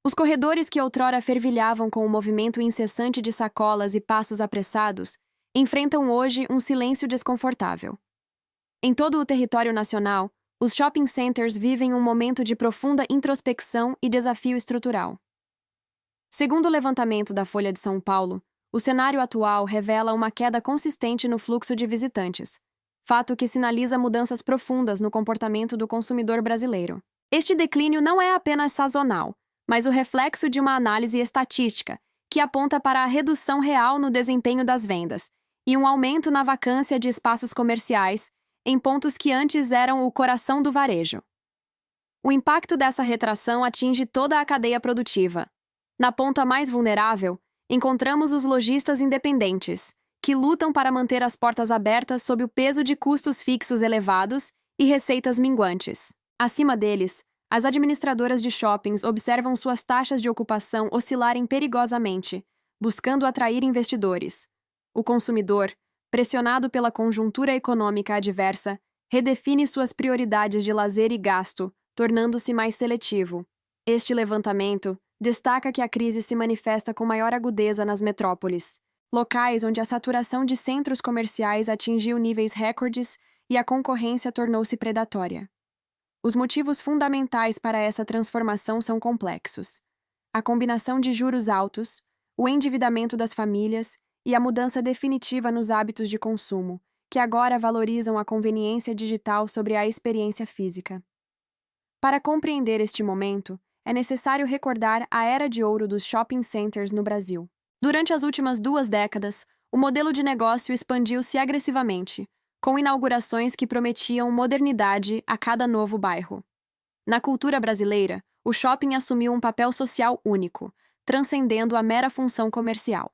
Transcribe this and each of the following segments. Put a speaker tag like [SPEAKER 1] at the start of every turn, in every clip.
[SPEAKER 1] Os corredores que outrora fervilhavam com o movimento incessante de sacolas e passos apressados enfrentam hoje um silêncio desconfortável. Em todo o território nacional, os shopping centers vivem um momento de profunda introspecção e desafio estrutural. Segundo o levantamento da Folha de São Paulo, o cenário atual revela uma queda consistente no fluxo de visitantes, fato que sinaliza mudanças profundas no comportamento do consumidor brasileiro. Este declínio não é apenas sazonal, mas o reflexo de uma análise estatística que aponta para a redução real no desempenho das vendas e um aumento na vacância de espaços comerciais em pontos que antes eram o coração do varejo. O impacto dessa retração atinge toda a cadeia produtiva. Na ponta mais vulnerável, encontramos os lojistas independentes, que lutam para manter as portas abertas sob o peso de custos fixos elevados e receitas minguantes. Acima deles, as administradoras de shoppings observam suas taxas de ocupação oscilarem perigosamente, buscando atrair investidores. O consumidor, pressionado pela conjuntura econômica adversa, redefine suas prioridades de lazer e gasto, tornando-se mais seletivo. Este levantamento destaca que a crise se manifesta com maior agudeza nas metrópoles, locais onde a saturação de centros comerciais atingiu níveis recordes e a concorrência tornou-se predatória. Os motivos fundamentais para essa transformação são complexos. A combinação de juros altos, o endividamento das famílias e a mudança definitiva nos hábitos de consumo, que agora valorizam a conveniência digital sobre a experiência física. Para compreender este momento, é necessário recordar a era de ouro dos shopping centers no Brasil. Durante as últimas 2 décadas, o modelo de negócio expandiu-se agressivamente, com inaugurações que prometiam modernidade a cada novo bairro. Na cultura brasileira, o shopping assumiu um papel social único, transcendendo a mera função comercial.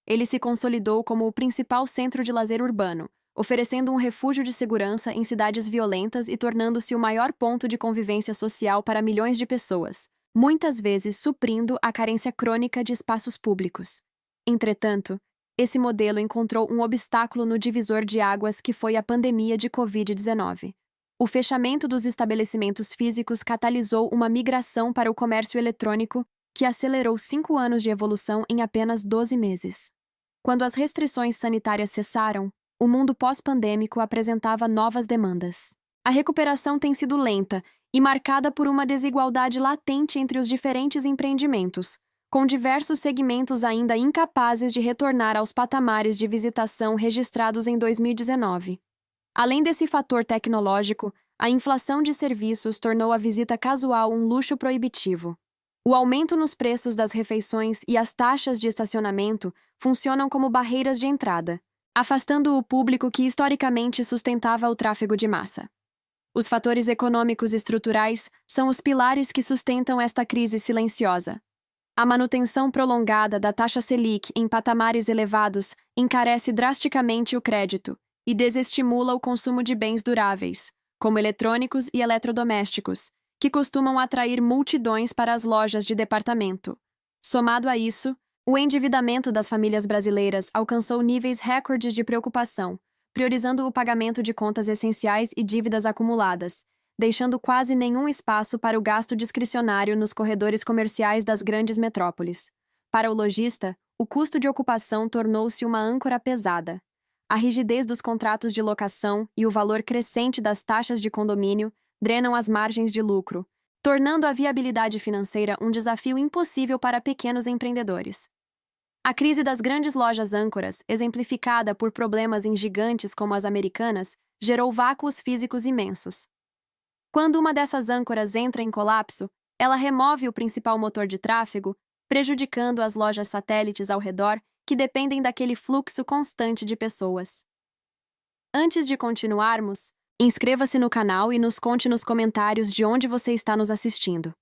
[SPEAKER 1] Ele se consolidou como o principal centro de lazer urbano, oferecendo um refúgio de segurança em cidades violentas e tornando-se o maior ponto de convivência social para milhões de pessoas, muitas vezes suprindo a carência crônica de espaços públicos. Entretanto, esse modelo encontrou um obstáculo no divisor de águas que foi a pandemia de Covid-19. O fechamento dos estabelecimentos físicos catalisou uma migração para o comércio eletrônico que acelerou 5 anos de evolução em apenas 12 meses. Quando as restrições sanitárias cessaram, o mundo pós-pandêmico apresentava novas demandas. A recuperação tem sido lenta e marcada por uma desigualdade latente entre os diferentes empreendimentos, com diversos segmentos ainda incapazes de retornar aos patamares de visitação registrados em 2019. Além desse fator tecnológico, a inflação de serviços tornou a visita casual um luxo proibitivo. O aumento nos preços das refeições e as taxas de estacionamento funcionam como barreiras de entrada, afastando o público que historicamente sustentava o tráfego de massa. Os fatores econômicos estruturais são os pilares que sustentam esta crise silenciosa. A manutenção prolongada da taxa Selic em patamares elevados encarece drasticamente o crédito e desestimula o consumo de bens duráveis, como eletrônicos e eletrodomésticos, que costumam atrair multidões para as lojas de departamento. Somado a isso, o endividamento das famílias brasileiras alcançou níveis recordes de preocupação, priorizando o pagamento de contas essenciais e dívidas acumuladas, deixando quase nenhum espaço para o gasto discricionário nos corredores comerciais das grandes metrópoles. Para o lojista, o custo de ocupação tornou-se uma âncora pesada. A rigidez dos contratos de locação e o valor crescente das taxas de condomínio drenam as margens de lucro, tornando a viabilidade financeira um desafio impossível para pequenos empreendedores. A crise das grandes lojas âncoras, exemplificada por problemas em gigantes como as americanas, gerou vácuos físicos imensos. Quando uma dessas âncoras entra em colapso, ela remove o principal motor de tráfego, prejudicando as lojas satélites ao redor que dependem daquele fluxo constante de pessoas. Antes de continuarmos, inscreva-se no canal e nos conte nos comentários de onde você está nos assistindo.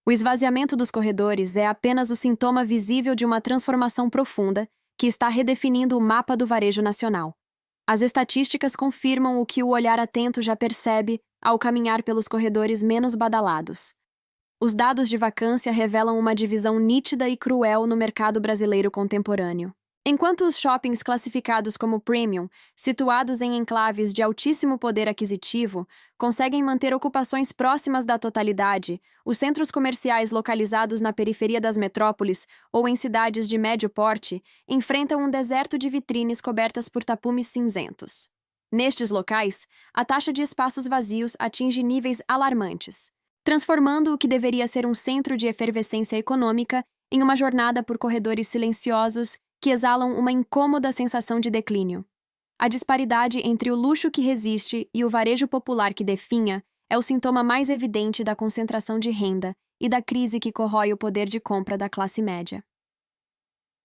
[SPEAKER 1] O esvaziamento dos corredores é apenas o sintoma visível de uma transformação profunda que está redefinindo o mapa do varejo nacional. As estatísticas confirmam o que o olhar atento já percebe ao caminhar pelos corredores menos badalados. Os dados de vacância revelam uma divisão nítida e cruel no mercado brasileiro contemporâneo. Enquanto os shoppings classificados como premium, situados em enclaves de altíssimo poder aquisitivo, conseguem manter ocupações próximas da totalidade, os centros comerciais localizados na periferia das metrópoles ou em cidades de médio porte enfrentam um deserto de vitrines cobertas por tapumes cinzentos. Nestes locais, a taxa de espaços vazios atinge níveis alarmantes, transformando o que deveria ser um centro de efervescência econômica em uma jornada por corredores silenciosos que exalam uma incômoda sensação de declínio. A disparidade entre o luxo que resiste e o varejo popular que definha é o sintoma mais evidente da concentração de renda e da crise que corrói o poder de compra da classe média.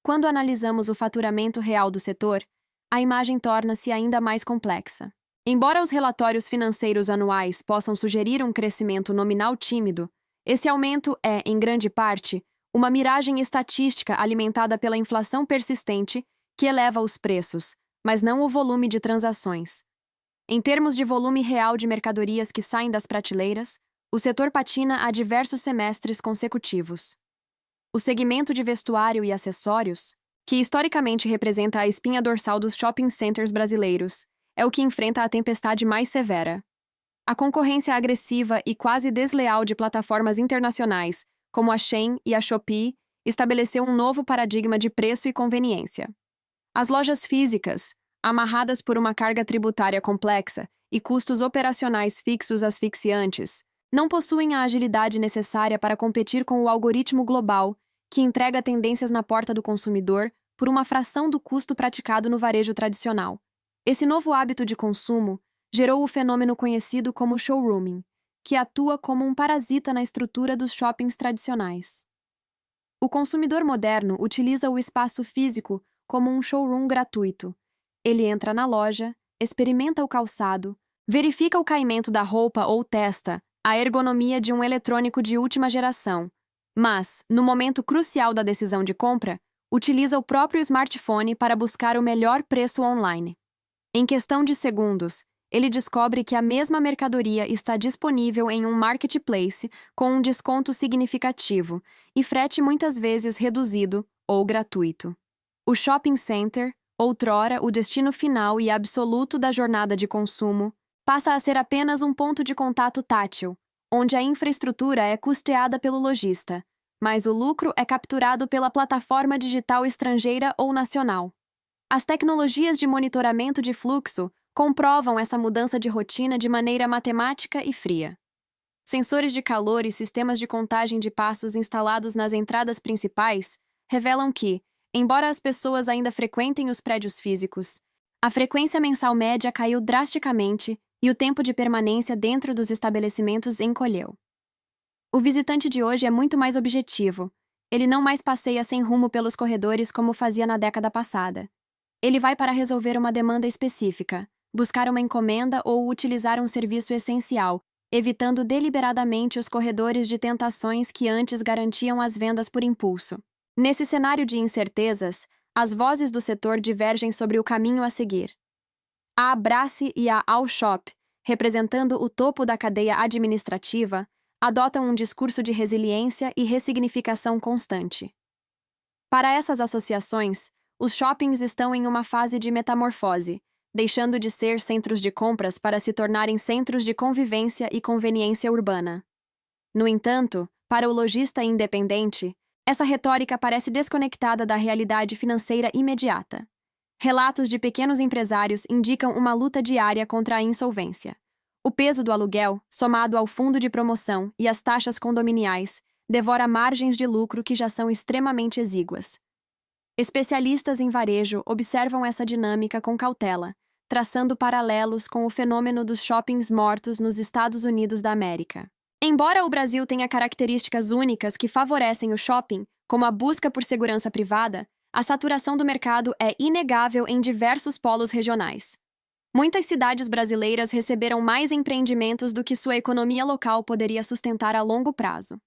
[SPEAKER 1] Quando analisamos o faturamento real do setor, a imagem torna-se ainda mais complexa. Embora os relatórios financeiros anuais possam sugerir um crescimento nominal tímido, esse aumento é, em grande parte, uma miragem estatística alimentada pela inflação persistente que eleva os preços, mas não o volume de transações. Em termos de volume real de mercadorias que saem das prateleiras, o setor patina há diversos semestres consecutivos. O segmento de vestuário e acessórios, que historicamente representa a espinha dorsal dos shopping centers brasileiros, é o que enfrenta a tempestade mais severa. A concorrência agressiva e quase desleal de plataformas internacionais, como a Shein e a Shopee, estabeleceu um novo paradigma de preço e conveniência. As lojas físicas, amarradas por uma carga tributária complexa e custos operacionais fixos asfixiantes, não possuem a agilidade necessária para competir com o algoritmo global, que entrega tendências na porta do consumidor por uma fração do custo praticado no varejo tradicional. Esse novo hábito de consumo gerou o fenômeno conhecido como showrooming, que atua como um parasita na estrutura dos shoppings tradicionais. O consumidor moderno utiliza o espaço físico como um showroom gratuito. Ele entra na loja, experimenta o calçado, verifica o caimento da roupa ou testa a ergonomia de um eletrônico de última geração, mas, no momento crucial da decisão de compra, utiliza o próprio smartphone para buscar o melhor preço online. Em questão de segundos, ele descobre que a mesma mercadoria está disponível em um marketplace com um desconto significativo e frete muitas vezes reduzido ou gratuito. O shopping center, outrora o destino final e absoluto da jornada de consumo, passa a ser apenas um ponto de contato tátil, onde a infraestrutura é custeada pelo lojista, mas o lucro é capturado pela plataforma digital estrangeira ou nacional. As tecnologias de monitoramento de fluxo comprovam essa mudança de rotina de maneira matemática e fria. Sensores de calor e sistemas de contagem de passos instalados nas entradas principais revelam que, embora as pessoas ainda frequentem os prédios físicos, a frequência mensal média caiu drasticamente e o tempo de permanência dentro dos estabelecimentos encolheu. O visitante de hoje é muito mais objetivo. Ele não mais passeia sem rumo pelos corredores como fazia na década passada. Ele vai para resolver uma demanda específica, buscar uma encomenda ou utilizar um serviço essencial, evitando deliberadamente os corredores de tentações que antes garantiam as vendas por impulso. Nesse cenário de incertezas, as vozes do setor divergem sobre o caminho a seguir. A Abrace e a Allshop, representando o topo da cadeia administrativa, adotam um discurso de resiliência e ressignificação constante. Para essas associações, os shoppings estão em uma fase de metamorfose, deixando de ser centros de compras para se tornarem centros de convivência e conveniência urbana. No entanto, para o lojista independente, essa retórica parece desconectada da realidade financeira imediata. Relatos de pequenos empresários indicam uma luta diária contra a insolvência. O peso do aluguel, somado ao fundo de promoção e às taxas condominiais, devora margens de lucro que já são extremamente exíguas. Especialistas em varejo observam essa dinâmica com cautela, traçando paralelos com o fenômeno dos shoppings mortos nos Estados Unidos da América. Embora o Brasil tenha características únicas que favorecem o shopping, como a busca por segurança privada, a saturação do mercado é inegável em diversos polos regionais. Muitas cidades brasileiras receberam mais empreendimentos do que sua economia local poderia sustentar a longo prazo.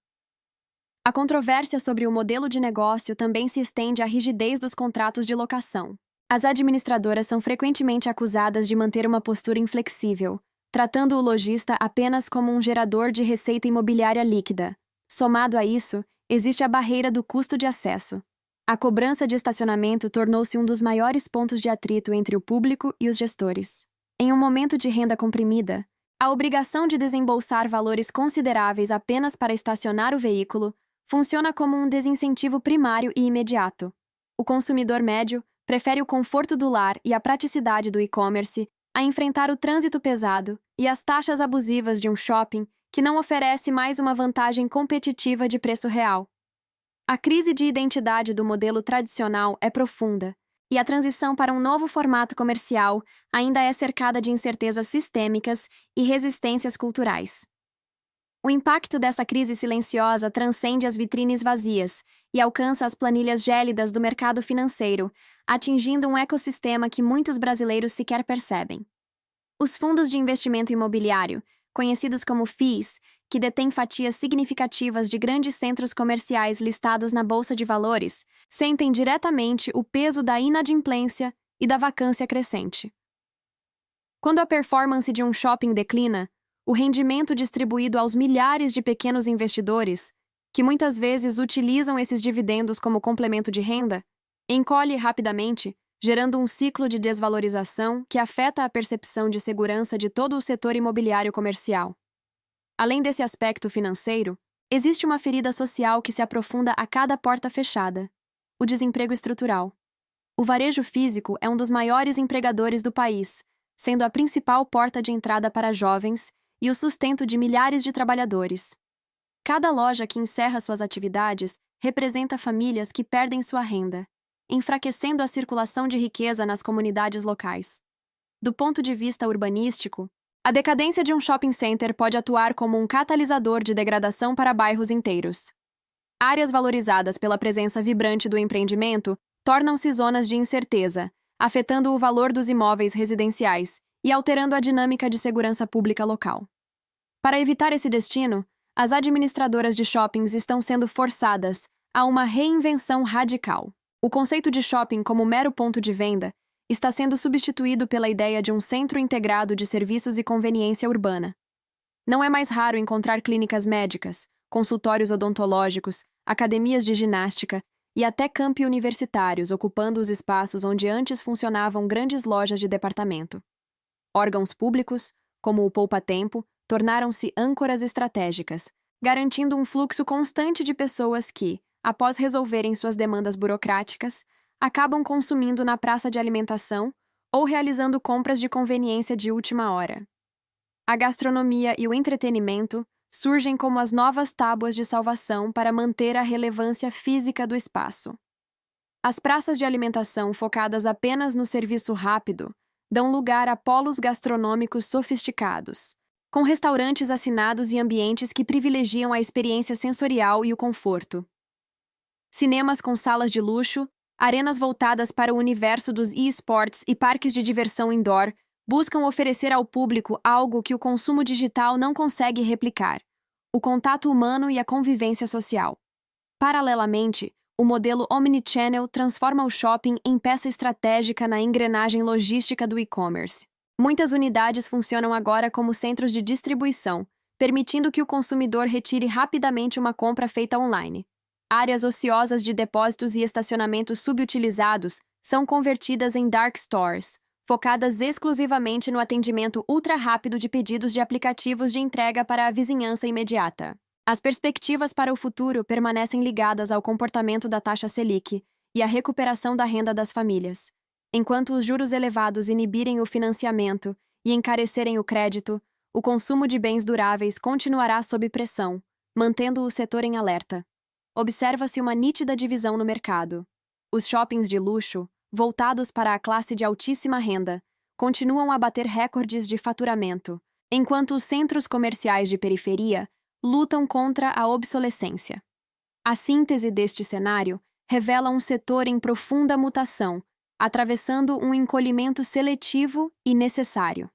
[SPEAKER 1] A controvérsia sobre o modelo de negócio também se estende à rigidez dos contratos de locação. As administradoras são frequentemente acusadas de manter uma postura inflexível, tratando o lojista apenas como um gerador de receita imobiliária líquida. Somado a isso, existe a barreira do custo de acesso. A cobrança de estacionamento tornou-se um dos maiores pontos de atrito entre o público e os gestores. Em um momento de renda comprimida, a obrigação de desembolsar valores consideráveis apenas para estacionar o veículo funciona como um desincentivo primário e imediato. O consumidor médio prefere o conforto do lar e a praticidade do e-commerce a enfrentar o trânsito pesado e as taxas abusivas de um shopping que não oferece mais uma vantagem competitiva de preço real. A crise de identidade do modelo tradicional é profunda, e a transição para um novo formato comercial ainda é cercada de incertezas sistêmicas e resistências culturais. O impacto dessa crise silenciosa transcende as vitrines vazias e alcança as planilhas gélidas do mercado financeiro, atingindo um ecossistema que muitos brasileiros sequer percebem. Os fundos de investimento imobiliário, conhecidos como FIIs, que detêm fatias significativas de grandes centros comerciais listados na Bolsa de Valores, sentem diretamente o peso da inadimplência e da vacância crescente. Quando a performance de um shopping declina, o rendimento distribuído aos milhares de pequenos investidores, que muitas vezes utilizam esses dividendos como complemento de renda, encolhe rapidamente, gerando um ciclo de desvalorização que afeta a percepção de segurança de todo o setor imobiliário comercial. Além desse aspecto financeiro, existe uma ferida social que se aprofunda a cada porta fechada: o desemprego estrutural. O varejo físico é um dos maiores empregadores do país, sendo a principal porta de entrada para jovens e o sustento de milhares de trabalhadores. Cada loja que encerra suas atividades representa famílias que perdem sua renda, enfraquecendo a circulação de riqueza nas comunidades locais. Do ponto de vista urbanístico, a decadência de um shopping center pode atuar como um catalisador de degradação para bairros inteiros. Áreas valorizadas pela presença vibrante do empreendimento tornam-se zonas de incerteza, afetando o valor dos imóveis residenciais e alterando a dinâmica de segurança pública local. Para evitar esse destino, as administradoras de shoppings estão sendo forçadas a uma reinvenção radical. O conceito de shopping como mero ponto de venda está sendo substituído pela ideia de um centro integrado de serviços e conveniência urbana. Não é mais raro encontrar clínicas médicas, consultórios odontológicos, academias de ginástica e até campi universitários ocupando os espaços onde antes funcionavam grandes lojas de departamento. Órgãos públicos, como o Poupa Tempo, tornaram-se âncoras estratégicas, garantindo um fluxo constante de pessoas que, após resolverem suas demandas burocráticas, acabam consumindo na praça de alimentação ou realizando compras de conveniência de última hora. A gastronomia e o entretenimento surgem como as novas tábuas de salvação para manter a relevância física do espaço. As praças de alimentação focadas apenas no serviço rápido dão lugar a polos gastronômicos sofisticados, com restaurantes assinados e ambientes que privilegiam a experiência sensorial e o conforto. Cinemas com salas de luxo, arenas voltadas para o universo dos e-sports e parques de diversão indoor buscam oferecer ao público algo que o consumo digital não consegue replicar: o contato humano e a convivência social. Paralelamente, o modelo omnichannel transforma o shopping em peça estratégica na engrenagem logística do e-commerce. Muitas unidades funcionam agora como centros de distribuição, permitindo que o consumidor retire rapidamente uma compra feita online. Áreas ociosas de depósitos e estacionamentos subutilizados são convertidas em dark stores, focadas exclusivamente no atendimento ultra-rápido de pedidos de aplicativos de entrega para a vizinhança imediata. As perspectivas para o futuro permanecem ligadas ao comportamento da taxa Selic e à recuperação da renda das famílias. Enquanto os juros elevados inibirem o financiamento e encarecerem o crédito, o consumo de bens duráveis continuará sob pressão, mantendo o setor em alerta. Observa-se uma nítida divisão no mercado. Os shoppings de luxo, voltados para a classe de altíssima renda, continuam a bater recordes de faturamento, enquanto os centros comerciais de periferia lutam contra a obsolescência. A síntese deste cenário revela um setor em profunda mutação, atravessando um encolhimento seletivo e necessário.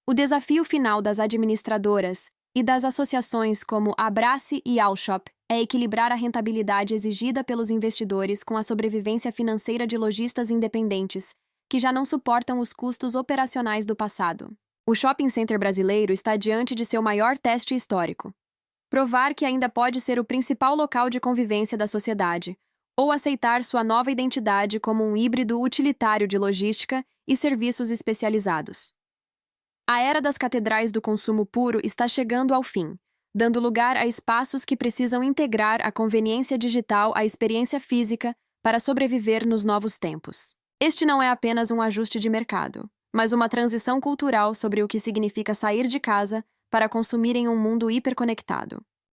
[SPEAKER 1] O desafio final das administradoras e das associações como Abrace e Alshop é equilibrar a rentabilidade exigida pelos investidores com a sobrevivência financeira de lojistas independentes, que já não suportam os custos operacionais do passado. O shopping center brasileiro está diante de seu maior teste histórico. Provar que ainda pode ser o principal local de convivência da sociedade, ou aceitar sua nova identidade como um híbrido utilitário de logística e serviços especializados. A era das catedrais do consumo puro está chegando ao fim, dando lugar a espaços que precisam integrar a conveniência digital à experiência física para sobreviver nos novos tempos. Este não é apenas um ajuste de mercado, mas uma transição cultural sobre o que significa sair de casa para consumir em um mundo hiperconectado.